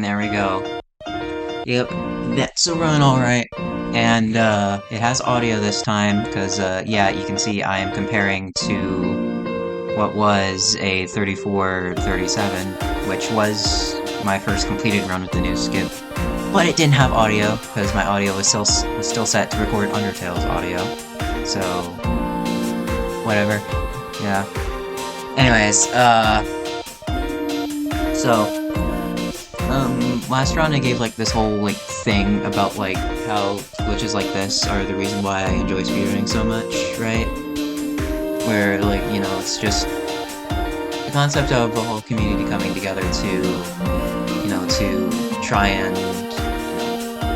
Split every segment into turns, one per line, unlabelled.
And there we go. Yep, that's a run alright. And it has audio this time, because yeah, you can see I am comparing to what was a 34-37, which was my first completed run with the new skip. But it didn't have audio, because my audio was still set to record Undertale's audio. So, whatever. Yeah. Anyways, so, last round I gave like this whole like thing about like how glitches like this are the reason why I enjoy speedrunning so much, right? Where like, it's just the concept of the whole community coming together to try and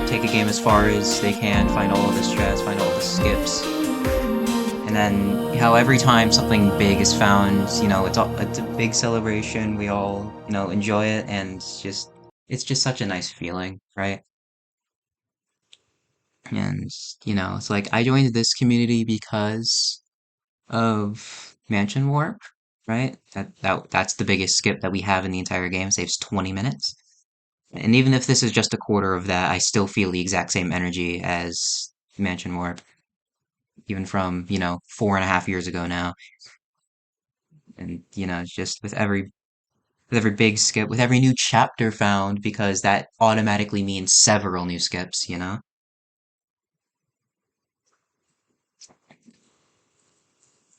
take a game as far as they can, find all of the strats, find all the skips. And then how every time something big is found, it's a big celebration. We all, enjoy it, and it's just such a nice feeling, right? And it's like I joined this community because of Mansion Warp, right? That's the biggest skip that we have in the entire game. Saves 20 minutes. And even if this is just a quarter of that, I still feel the exact same energy as Mansion Warp, even from, 4.5 years ago now. And, it's just with every big skip, with every new chapter found, because that automatically means several new skips.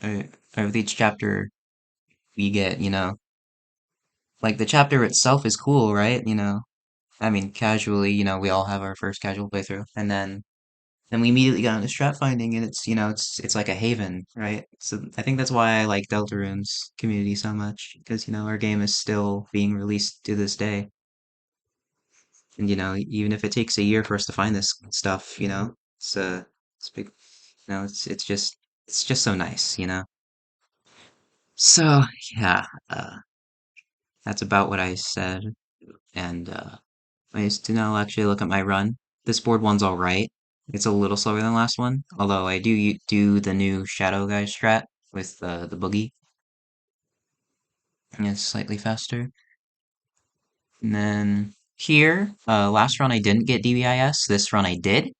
Uh, with each chapter we get, like the chapter itself is cool, right? I mean, casually, we all have our first casual playthrough, and then we immediately got into strat finding, and it's like a haven, right? So I think that's why I like Deltaruners community so much, because our game is still being released to this day, and even if it takes a year for us to find this stuff, it's big, it's just so nice. So yeah, that's about what I said, and I used to now actually look at my run. This board one's all right. It's a little slower than the last one, although I do the new Shadow Guy strat with the boogie, and it's slightly faster. And then here, last run I didn't get DBIS. This run I did,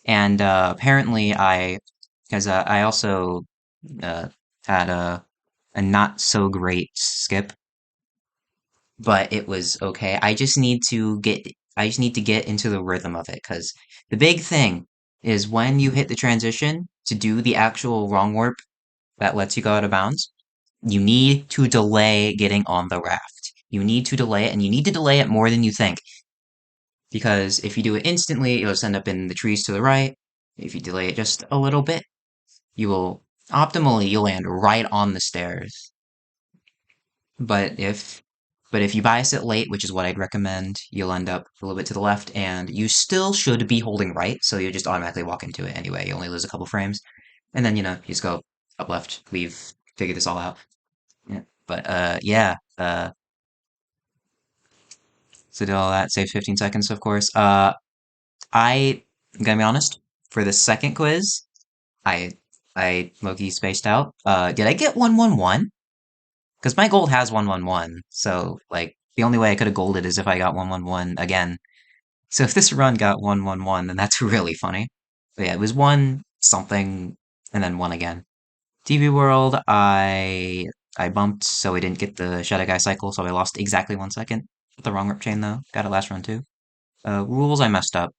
and apparently because I also uh, had a not so great skip, but it was okay. I just need to get into the rhythm of it, because the big thing is when you hit the transition to do the actual wrong warp that lets you go out of bounds, you need to delay getting on the raft. You need to delay it, and you need to delay it more than you think, because if you do it instantly, you'll just end up in the trees to the right. If you delay it just a little bit, you'll land right on the stairs. But if you bias it late, which is what I'd recommend, you'll end up a little bit to the left, and you still should be holding right, so you just automatically walk into it anyway. You only lose a couple frames, and then you just go up left. We've figured this all out. Yeah. But yeah. So did all that, save 15 seconds, of course. I'm gonna be honest. For the second quiz, I I low-key spaced out. Did I get 111? Because my gold has 111, so like the only way I could have golded is if I got 111 again. So if this run got 111, then that's really funny. But yeah, it was one something and then one again. TV World, I bumped, so I didn't get the Shadow Guy cycle, so I lost exactly 1 second. The wrong rip chain though. Got it last run too. Rules, I messed up.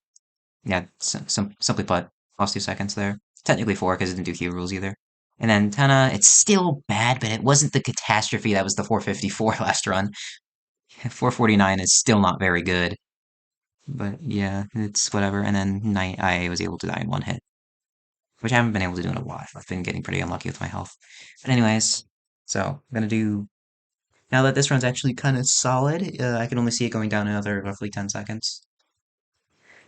Yeah, simply put, lost 2 seconds there. Technically four, because it didn't do Q rules either. And then Tenna, it's still bad, but it wasn't the catastrophe that was the 454 last run. 449 is still not very good. But yeah, it's whatever. And then Night, I was able to die in one hit, which I haven't been able to do in a while. I've been getting pretty unlucky with my health. But anyways, so I'm gonna do, now that this run's actually kind of solid, I can only see it going down another roughly 10 seconds.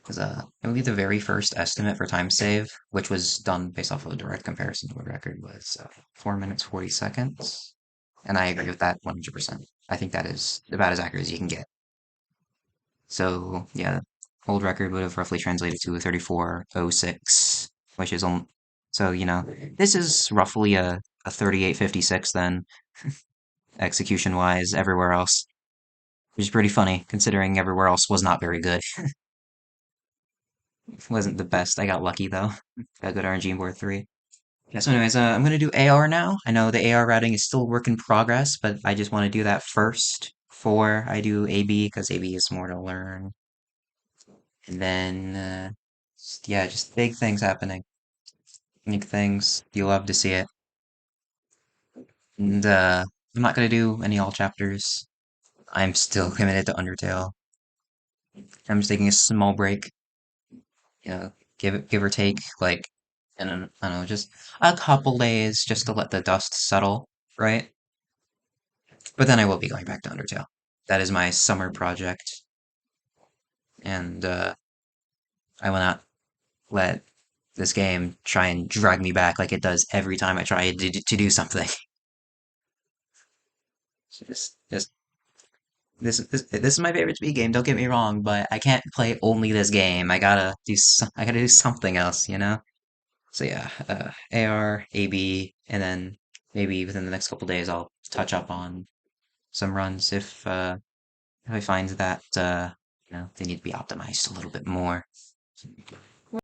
Because I believe the very first estimate for time save, which was done based off of a direct comparison to what record was 4 minutes 40 seconds. And I agree with that 100%. I think that is about as accurate as you can get. So yeah, old record would have roughly translated to a 34:06, which is so this is roughly a 38:56 then, execution wise everywhere else. which is pretty funny considering everywhere else was not very good. Wasn't the best. I got lucky though. Got good RNG in board 3. Yeah, so anyways, I'm gonna do AR now. I know the AR routing is still a work in progress, but I just want to do that first before I do AB because AB is more to learn. And then, yeah, just big things happening. Big things. You love to see it. And I'm not gonna do any all chapters. I'm still committed to Undertale. I'm just taking a small break. You know, give or take like, and I don't know, just a couple days just to let the dust settle, right? But then I will be going back to Undertale. That is my summer project, and I will not let this game try and drag me back like it does every time I try to do something. Just this is my favorite speed game. Don't get me wrong, but I can't play only this game. I gotta do something else, you know. So yeah, AR, AB, and then maybe within the next couple days I'll touch up on some runs if I find that they need to be optimized a little bit more.